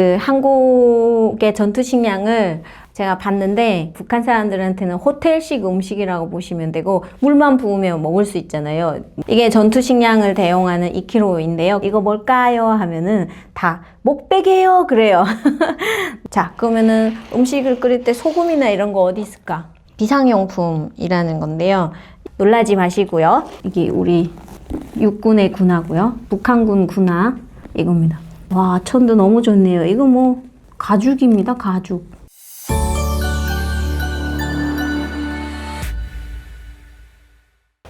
그 한국의 전투 식량을 제가 봤는데 북한 사람들한테는 호텔식 음식이라고 보시면 되고 물만 부으면 먹을 수 있잖아요. 이게 전투 식량을 대용하는 2kg인데요. 이거 뭘까요? 하면은 다 목베개요 그래요. 자, 그러면은 음식을 끓일 때 소금이나 이런 거 어디 있을까? 비상용품이라는 건데요. 놀라지 마시고요. 이게 우리 육군의 군화고요. 북한군 군화 이겁니다. 와, 천도 너무 좋네요. 이거 뭐 가죽입니다. 가죽.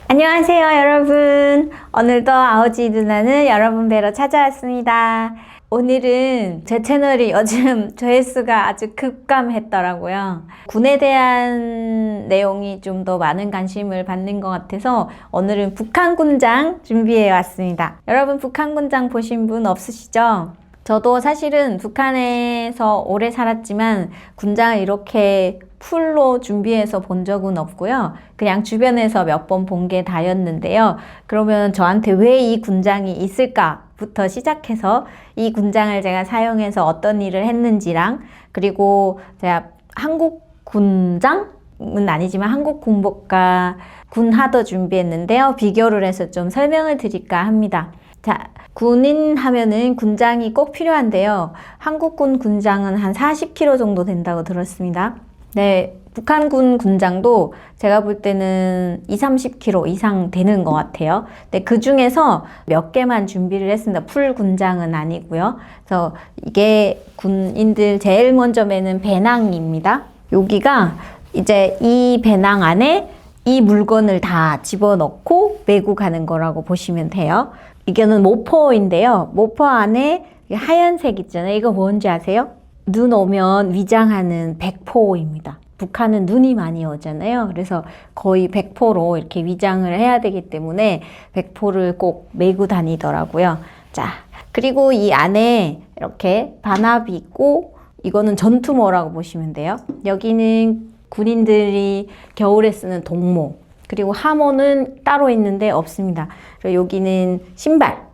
안녕하세요, 여러분. 오늘도 아오지 누나는 여러분 뵈러 찾아왔습니다. 오늘은 제 채널이 요즘 조회수가 아주 급감했더라고요. 군에 대한 내용이 좀 더 많은 관심을 받는 것 같아서 오늘은 북한 군장 준비해 왔습니다. 여러분 북한 군장 보신 분 없으시죠? 저도 사실은 북한에서 오래 살았지만 군장을 이렇게 풀로 준비해서 본 적은 없고요. 그냥 주변에서 몇 번 본 게 다였는데요. 그러면 저한테 왜 이 군장이 있을까부터 시작해서 이 군장을 제가 사용해서 어떤 일을 했는지랑 그리고 제가 한국 군장은 아니지만 한국 군복과 군하도 준비했는데요. 비교를 해서 좀 설명을 드릴까 합니다. 자, 군인 하면은 군장이 꼭 필요한데요. 한국군 군장은 한 40kg 정도 된다고 들었습니다. 네, 북한군 군장도 제가 볼 때는 30kg 이상 되는 것 같아요. 근데 그 중에서 몇 개만 준비를 했습니다. 풀 군장은 아니고요. 그래서 이게 군인들 제일 먼저 매는 배낭입니다. 여기가 이제 이 배낭 안에 이 물건을 다 집어넣고 메고 가는 거라고 보시면 돼요. 이거는 모포인데요. 모포 안에 하얀색 있잖아요. 이거 뭔지 아세요? 눈 오면 위장하는 백포입니다. 북한은 눈이 많이 오잖아요. 그래서 거의 백포로 이렇게 위장을 해야 되기 때문에 백포를 꼭 메고 다니더라고요. 자, 그리고 이 안에 이렇게 반합이 있고 이거는 전투모라고 보시면 돼요. 여기는 군인들이 겨울에 쓰는 동모, 그리고 하모는 따로 있는데 없습니다. 그리고 여기는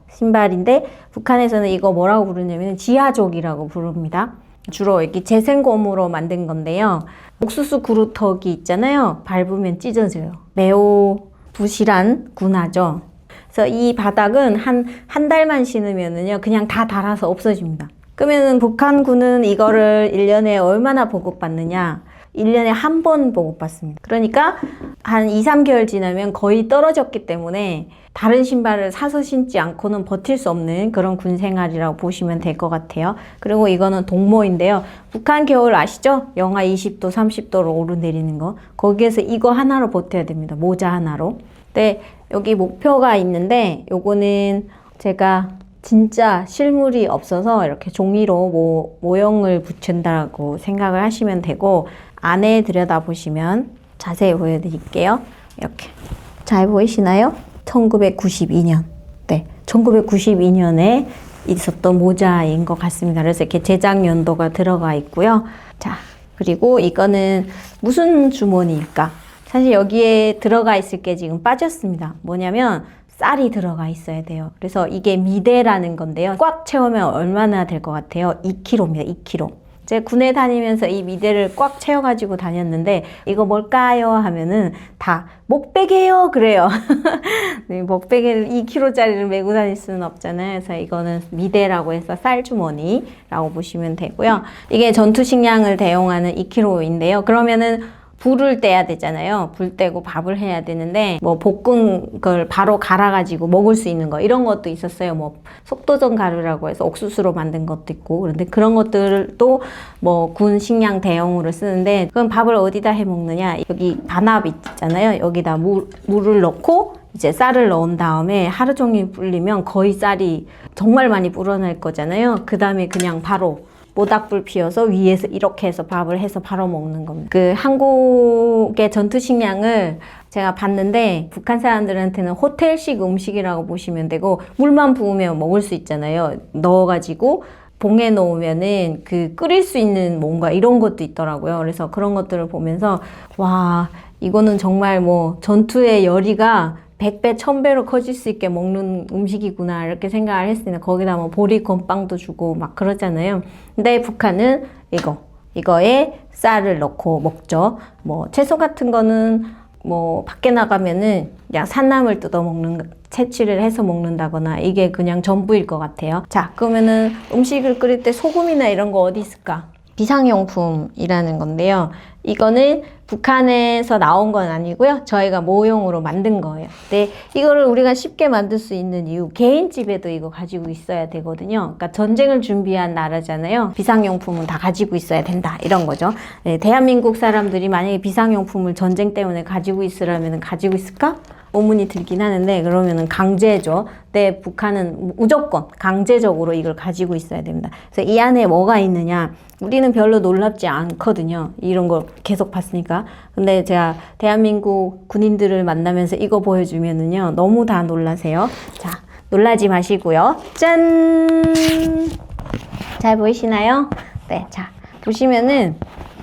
신발인데 북한에서는 이거 뭐라고 부르냐면 지하족이라고 부릅니다. 주로 이렇게 재생고무로 만든 건데요. 옥수수 그루터기 있잖아요. 밟으면 찢어져요. 매우 부실한 군화죠. 그래서 이 바닥은 한 달만 신으면은요, 그냥 다 닳아서 없어집니다. 그러면은 북한군은 이거를 1년에 얼마나 보급받느냐? 1년에 한 번 보급받습니다. 그러니까 한 2, 3개월 지나면 거의 떨어졌기 때문에 다른 신발을 사서 신지 않고는 버틸 수 없는 그런 군 생활이라고 보시면 될 것 같아요. 그리고 이거는 동모인데요. 북한 겨울 아시죠? 영하 20도, 30도로 오르내리는 거. 거기에서 이거 하나로 버텨야 됩니다. 모자 하나로. 근데 여기 목표가 있는데 요거는 제가 진짜 실물이 없어서 이렇게 종이로 모형을 붙인다고 생각을 하시면 되고, 안에 들여다보시면 자세히 보여드릴게요. 이렇게 잘 보이시나요? 1992년. 네, 1992년에 있었던 모자인 것 같습니다. 그래서 이렇게 제작 연도가 들어가 있고요. 자, 그리고 이거는 무슨 주머니일까? 사실 여기에 들어가 있을 게 지금 빠졌습니다. 뭐냐면 쌀이 들어가 있어야 돼요. 그래서 이게 미대라는 건데요. 꽉 채우면 얼마나 될 것 같아요? 2kg입니다. 2kg. 제가 군에 다니면서 이 미대를 꽉 채워가지고 다녔는데 이거 뭘까요? 하면은 다 목베개요 그래요. 네, 목베개를 2kg짜리를 메고 다닐 수는 없잖아요. 그래서 이거는 미대라고 해서 쌀주머니라고 보시면 되고요. 이게 전투 식량을 대용하는 2kg인데요. 그러면은 불을 떼야 되잖아요. 불 떼고 밥을 해야 되는데 뭐 볶은 걸 바로 갈아가지고 먹을 수 있는 거 이런 것도 있었어요. 뭐 속도전 가루라고 해서 옥수수로 만든 것도 있고, 그런데 그런 것들도 뭐 군 식량 대용으로 쓰는데, 그럼 밥을 어디다 해 먹느냐? 여기 반합 있잖아요. 여기다 물을 넣고 이제 쌀을 넣은 다음에 하루 종일 불리면 거의 쌀이 정말 많이 불어날 거잖아요. 그 다음에 그냥 바로 모닥불 피워서 위에서 이렇게 해서 밥을 해서 바로 먹는 겁니다. 그 한국의 전투 식량을 제가 봤는데 북한 사람들한테는 호텔식 음식이라고 보시면 되고 물만 부으면 먹을 수 있잖아요. 넣어가지고 봉에 놓으면은 그 끓일 수 있는 뭔가 이런 것도 있더라고요. 그래서 그런 것들을 보면서 와, 이거는 정말 뭐 전투의 열의가 100배, 1000배로 커질 수 있게 먹는 음식이구나 이렇게 생각을 했습니다. 거기다 뭐 보리건빵도 주고 막 그러잖아요. 근데 북한은 이거에 쌀을 넣고 먹죠. 뭐 채소 같은 거는 뭐 밖에 나가면은 그냥 산나물 뜯어 먹는, 채취를 해서 먹는다거나 이게 그냥 전부일 것 같아요. 자, 그러면은 음식을 끓일 때 소금이나 이런 거 어디 있을까? 비상용품이라는 건데요. 이거는 북한에서 나온 건 아니고요. 저희가 모형으로 만든 거예요. 근데 이거를 우리가 쉽게 만들 수 있는 이유, 개인집에도 이거 가지고 있어야 되거든요. 그러니까 전쟁을 준비한 나라잖아요. 비상용품은 다 가지고 있어야 된다. 이런 거죠. 네, 대한민국 사람들이 만약에 비상용품을 전쟁 때문에 가지고 있으라면 가지고 있을까? 의문이 들긴 하는데, 그러면은 강제죠. 근데 북한은 무조건 강제적으로 이걸 가지고 있어야 됩니다. 그래서 이 안에 뭐가 있느냐, 우리는 별로 놀랍지 않거든요. 이런 걸 계속 봤으니까. 근데 제가 대한민국 군인들을 만나면서 이거 보여주면은요, 너무 다 놀라세요. 자, 놀라지 마시고요. 짠! 잘 보이시나요? 네, 자, 보시면은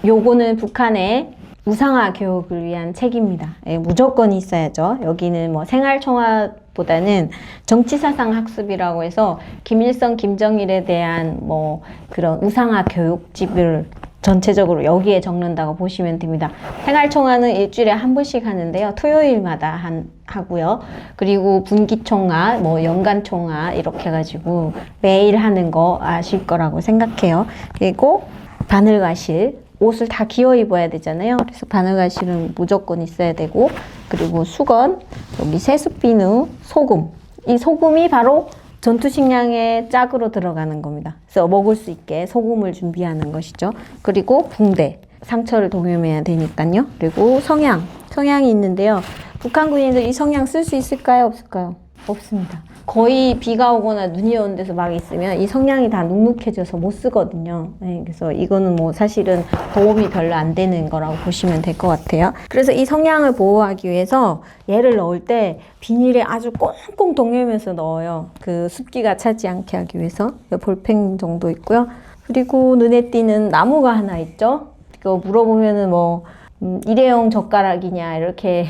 요거는 북한의 우상화 교육을 위한 책입니다. 예, 무조건 있어야죠. 여기는 뭐 생활총화보다는 정치사상 학습이라고 해서 김일성, 김정일에 대한 뭐 그런 우상화 교육집을 전체적으로 여기에 적는다고 보시면 됩니다. 생활총화는 일주일에 한 번씩 하는데요. 토요일마다 하고요. 그리고 분기총화, 뭐 연간총화 이렇게 해가지고 매일 하는 거 아실 거라고 생각해요. 그리고 바늘과실. 옷을 다 기어 입어야 되잖아요. 그래서 바늘가실은 무조건 있어야 되고, 그리고 수건, 여기 세숫비누, 소금. 이 소금이 바로 전투식량의 짝으로 들어가는 겁니다. 그래서 먹을 수 있게 소금을 준비하는 것이죠. 그리고 붕대, 상처를 동염해야 되니까요. 그리고 성향이 있는데요. 북한 군인들 이 성냥 쓸 수 있을까요? 없을까요? 없습니다. 거의 비가 오거나 눈이 오는 데서 막 있으면 이 성냥이 다 눅눅해져서 못 쓰거든요. 네, 그래서 이거는 뭐 사실은 도움이 별로 안 되는 거라고 보시면 될 것 같아요. 그래서 이 성냥을 보호하기 위해서 얘를 넣을 때 비닐에 아주 꽁꽁 동여매서 넣어요. 그 습기가 차지 않게 하기 위해서. 볼펜 정도 있고요. 그리고 눈에 띄는 나무가 하나 있죠. 이거 물어보면은 뭐 일회용 젓가락이냐 이렇게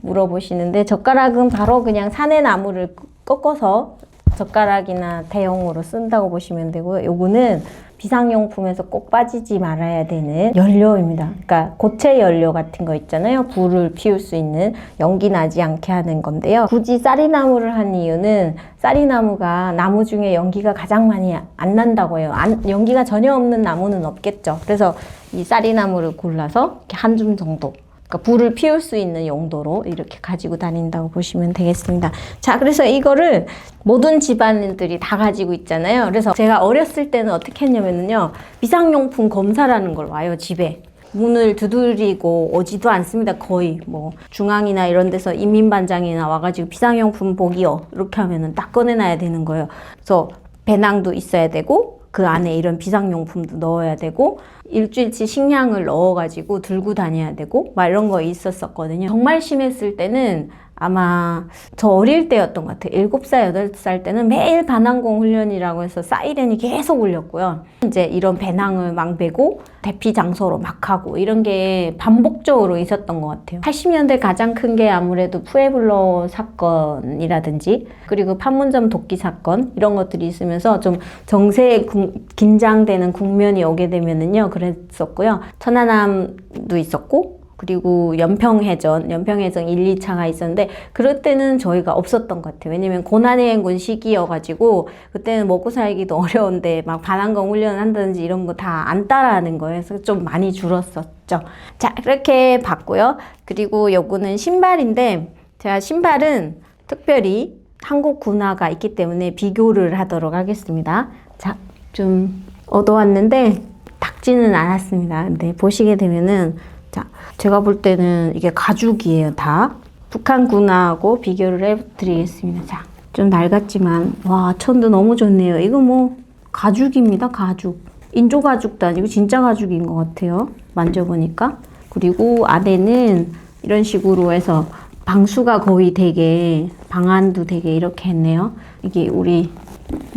물어보시는데, 젓가락은 바로 그냥 산의 나무를 꺾어서 젓가락이나 대용으로 쓴다고 보시면 되고요. 요거는 비상용품에서 꼭 빠지지 말아야 되는 연료입니다. 그러니까 고체 연료 같은 거 있잖아요. 불을 피울 수 있는, 연기 나지 않게 하는 건데요. 굳이 쌀이나무를 한 이유는 쌀이나무가 나무 중에 연기가 가장 많이 안 난다고 해요. 연기가 전혀 없는 나무는 없겠죠. 그래서 이 쌀이나무를 골라서 한 줌 정도, 그러니까 불을 피울 수 있는 용도로 이렇게 가지고 다닌다고 보시면 되겠습니다. 자, 그래서 이거를 모든 집안들이 다 가지고 있잖아요. 그래서 제가 어렸을 때는 어떻게 했냐면요, 비상용품 검사라는 걸 와요, 집에. 문을 두드리고 오지도 않습니다. 거의 뭐 중앙이나 이런 데서 인민반장이나 와가지고 비상용품 보기요, 이렇게 하면은 딱 꺼내놔야 되는 거예요. 그래서 배낭도 있어야 되고, 그 안에 이런 비상용품도 넣어야 되고, 일주일치 식량을 넣어가지고 들고 다녀야 되고, 막 이런 거 있었었거든요. 정말 심했을 때는 아마 저 어릴 때였던 것 같아요. 7살, 8살 때는 매일 반항공 훈련이라고 해서 사이렌이 계속 울렸고요. 이제 이런 배낭을 막 메고 대피 장소로 막 하고 이런 게 반복적으로 있었던 것 같아요. 80년대 가장 큰 게 아무래도 푸에블로 사건이라든지, 그리고 판문점 도끼 사건, 이런 것들이 있으면서 좀 정세에 긴장되는 국면이 오게 되면은요, 그랬었고요. 천안함도 있었고, 그리고 연평해전 1, 2차가 있었는데, 그럴 때는 저희가 없었던 것 같아요. 왜냐면 고난의 시기여가지고 그때는 먹고 살기도 어려운데 막 반항공 훈련을 한다든지 이런 거 다 안 따라하는 거예요. 그래서 좀 많이 줄었었죠. 자, 이렇게 봤고요. 그리고 요거는 신발인데, 제가 신발은 특별히 한국 군화가 있기 때문에 비교를 하도록 하겠습니다. 자, 좀 얻어왔는데 닦지는 않았습니다. 근데 보시게 되면은, 자, 제가 볼 때는 이게 가죽이에요, 다. 북한 군화하고 비교를 해드리겠습니다. 자, 좀 낡았지만, 와, 천도 너무 좋네요. 이거 뭐, 가죽입니다, 가죽. 인조 가죽도 아니고 진짜 가죽인 것 같아요. 만져보니까. 그리고 안에는 이런 식으로 해서 방수가 거의 되게, 방안도 되게 이렇게 했네요. 이게 우리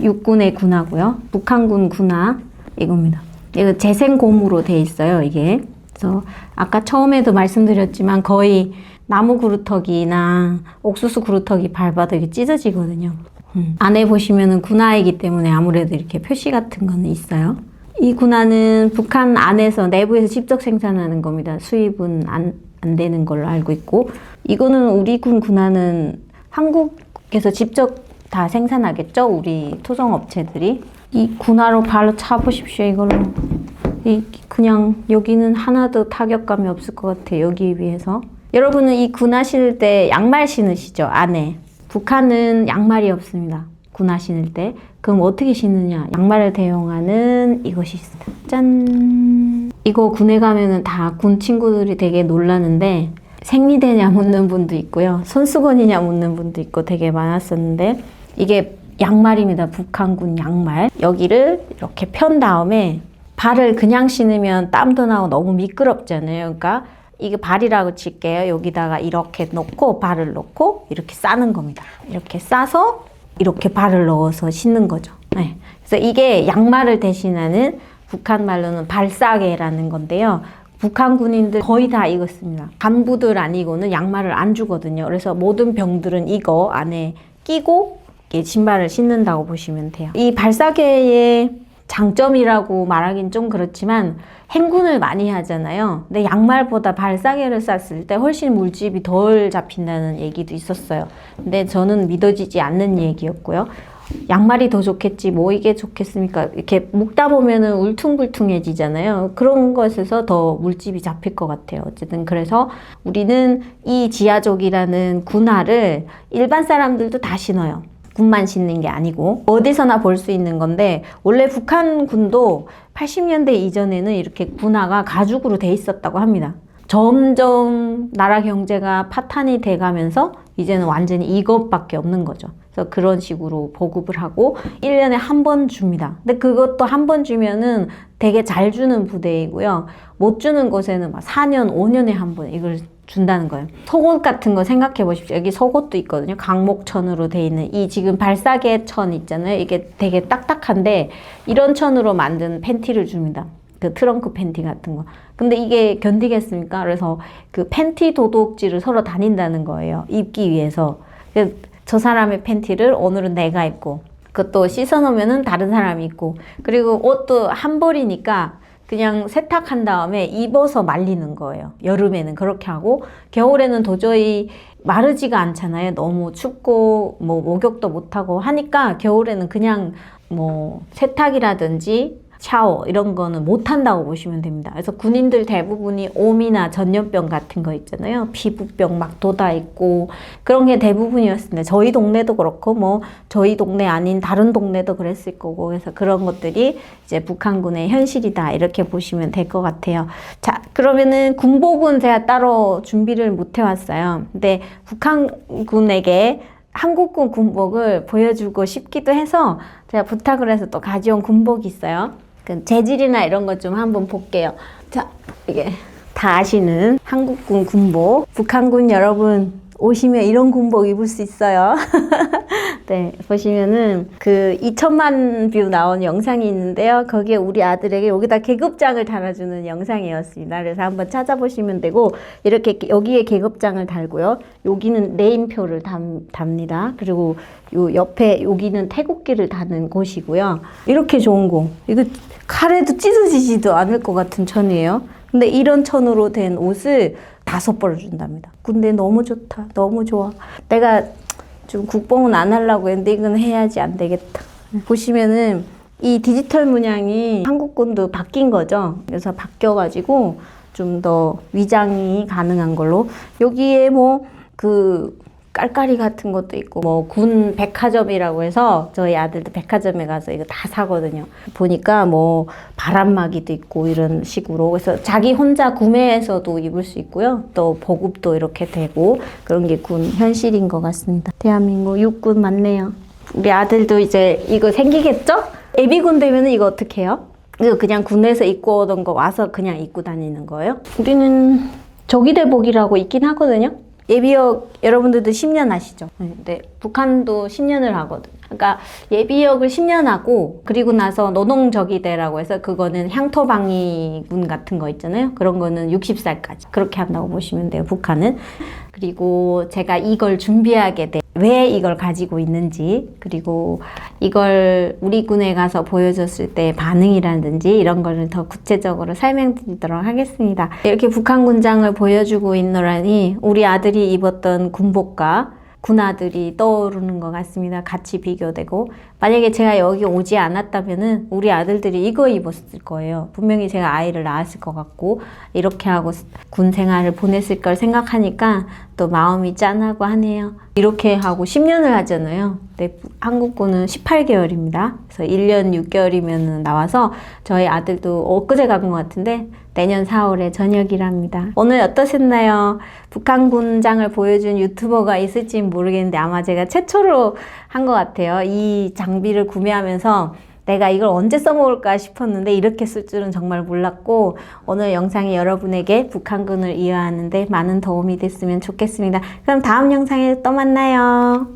육군의 군화고요. 북한군 군화, 이겁니다. 이거 재생고무로 돼 있어요, 이게. 그래서 아까 처음에도 말씀드렸지만 거의 나무 그루터기나 옥수수 그루터기 밟아도 이게 찢어지거든요. 안에 보시면은 군화이기 때문에 아무래도 이렇게 표시 같은 거는 있어요. 이 군화는 북한 안에서 내부에서 직접 생산하는 겁니다. 수입은 안 되는 걸로 알고 있고, 이거는 우리 군 군화는 한국에서 직접 다 생산하겠죠? 우리 토종업체들이. 이 군화로 발로 차보십시오. 이걸로. 그냥 여기는 하나도 타격감이 없을 것 같아요. 여기에 비해서. 여러분은 이 군화 신을 때 양말 신으시죠? 안에. 북한은 양말이 없습니다. 군화 신을 때. 그럼 어떻게 신느냐? 양말을 대용하는 이것이 있습니다. 짠! 이거 군에 가면은 다 군 친구들이 되게 놀라는데, 생리대냐 묻는 분도 있고요. 손수건이냐 묻는 분도 있고 되게 많았었는데, 이게 양말입니다. 북한군 양말. 여기를 이렇게 편 다음에 발을 그냥 신으면 땀도 나고 너무 미끄럽잖아요. 그러니까 이게 발이라고 칠게요. 여기다가 이렇게 놓고 발을 놓고 이렇게 싸는 겁니다. 이렇게 싸서 이렇게 발을 넣어서 신는 거죠. 네. 그래서 이게 양말을 대신하는 북한 말로는 발싸개라는 건데요. 북한 군인들 거의 다 이거 씁니다. 간부들 아니고는 양말을 안 주거든요. 그래서 모든 병들은 이거 안에 끼고 신발을 신는다고 보시면 돼요. 이 발싸개의 장점이라고 말하긴 좀 그렇지만 행군을 많이 하잖아요. 근데 양말보다 발싸개를 쌌을 때 훨씬 물집이 덜 잡힌다는 얘기도 있었어요. 근데 저는 믿어지지 않는 얘기였고요. 양말이 더 좋겠지 뭐 이게 좋겠습니까? 이렇게 묶다 보면은 울퉁불퉁해지잖아요. 그런 것에서 더 물집이 잡힐 것 같아요. 어쨌든 그래서 우리는 이 지하족이라는 군화를 일반 사람들도 다 신어요. 군만 신는 게 아니고 어디서나 볼 수 있는 건데, 원래 북한 군도 80년대 이전에는 이렇게 군화가 가죽으로 돼 있었다고 합니다. 점점 나라 경제가 파탄이 돼가면서 이제는 완전히 이것밖에 없는 거죠. 그래서 그런 식으로 보급을 하고 1년에 한 번 줍니다. 근데 그것도 한 번 주면은 되게 잘 주는 부대이고요. 못 주는 곳에는 막 4년, 5년에 한 번 이걸 준다는 거예요. 속옷 같은 거 생각해 보십시오. 여기 속옷도 있거든요. 강목천으로 돼 있는 이 지금 발사계 천 있잖아요. 이게 되게 딱딱한데 이런 천으로 만든 팬티를 줍니다. 그 트렁크 팬티 같은 거. 근데 이게 견디겠습니까? 그래서 그 팬티 도둑질을 서로 다닌다는 거예요. 입기 위해서. 저 사람의 팬티를 오늘은 내가 입고, 그것도 씻어놓으면은 다른 사람이 입고, 그리고 옷도 한 벌이니까 그냥 세탁한 다음에 입어서 말리는 거예요. 여름에는 그렇게 하고, 겨울에는 도저히 마르지가 않잖아요. 너무 춥고 뭐 목욕도 못하고 하니까 겨울에는 그냥 뭐 세탁이라든지 샤워 이런 거는 못 한다고 보시면 됩니다. 그래서 군인들 대부분이 오미나 전염병 같은 거 있잖아요. 피부병 막 돋아 있고 그런 게 대부분이었습니다. 저희 동네도 그렇고 뭐 저희 동네 아닌 다른 동네도 그랬을 거고, 그래서 그런 것들이 이제 북한군의 현실이다 이렇게 보시면 될 것 같아요. 자, 그러면은 군복은 제가 따로 준비를 못 해왔어요. 근데 북한군에게 한국군 군복을 보여주고 싶기도 해서 제가 부탁을 해서 또 가져온 군복이 있어요. 그 재질이나 이런 것 좀 한번 볼게요. 자, 이게 다 아시는 한국군 군복. 북한군 여러분 오시면 이런 군복 입을 수 있어요. 네, 보시면은 그 2천만 뷰 나온 영상이 있는데요. 거기에 우리 아들에게 여기다 계급장을 달아주는 영상이었습니다. 그래서 한번 찾아보시면 되고, 이렇게 여기에 계급장을 달고요. 여기는 네임표를 답니다. 그리고 요 옆에 여기는 태국기를 다는 곳이고요. 이렇게 좋은 거. 이거 칼에도 찢어지지도 않을 것 같은 천이에요. 근데 이런 천으로 된 옷을 5벌을 준답니다. 근데 너무 좋다. 너무 좋아. 내가 좀 국뽕은 안 하려고 했는데 이건 해야지 안 되겠다. 보시면은 이 디지털 문양이 한국군도 바뀐 거죠. 그래서 바뀌어가지고 좀 더 위장이 가능한 걸로. 여기에 뭐 그 깔깔이 같은 것도 있고, 뭐 군 백화점이라고 해서 저희 아들도 백화점에 가서 이거 다 사거든요. 보니까 뭐 바람막이도 있고 이런 식으로. 그래서 자기 혼자 구매해서도 입을 수 있고요. 또 보급도 이렇게 되고 그런 게 군 현실인 것 같습니다. 대한민국 육군 맞네요. 우리 아들도 이제 이거 생기겠죠? 예비군 되면은 이거 어떻게 해요? 이거 그냥 군에서 입고 오던 거 와서 그냥 입고 다니는 거예요? 우리는 조기대복이라고 있긴 하거든요. 예비역 여러분들도 10년 하시죠? 네, 북한도 10년을 하거든. 그러니까 예비역을 10년 하고 그리고 나서 노동적이대라고 해서 그거는 향토방위군 같은 거 있잖아요. 그런 거는 60살까지 그렇게 한다고 보시면 돼요, 북한은. 그리고 제가 이걸 준비하게 돼. 왜 이걸 가지고 있는지, 그리고 이걸 우리 군에 가서 보여줬을 때 반응이라든지 이런 거를 더 구체적으로 설명드리도록 하겠습니다. 이렇게 북한 군장을 보여주고 있노라니 우리 아들이 입었던 군복과 군아들이 떠오르는 것 같습니다. 같이 비교되고, 만약에 제가 여기 오지 않았다면은 우리 아들들이 이거 입었을 거예요. 분명히 제가 아이를 낳았을 것 같고 이렇게 하고 군 생활을 보냈을 걸 생각하니까 또 마음이 짠하고 하네요. 이렇게 하고 10년을 하잖아요. 근데 한국군은 18개월입니다. 그래서 1년 6개월이면 나와서 저희 아들도 엊그제 간 것 같은데 내년 4월에 전역이랍니다. 오늘 어떠셨나요? 북한 군장을 보여준 유튜버가 있을지 모르겠는데 아마 제가 최초로 한 것 같아요. 이 장비를 구매하면서 내가 이걸 언제 써먹을까 싶었는데 이렇게 쓸 줄은 정말 몰랐고, 오늘 영상이 여러분에게 북한군을 이해하는데 많은 도움이 됐으면 좋겠습니다. 그럼 다음 영상에 또 만나요.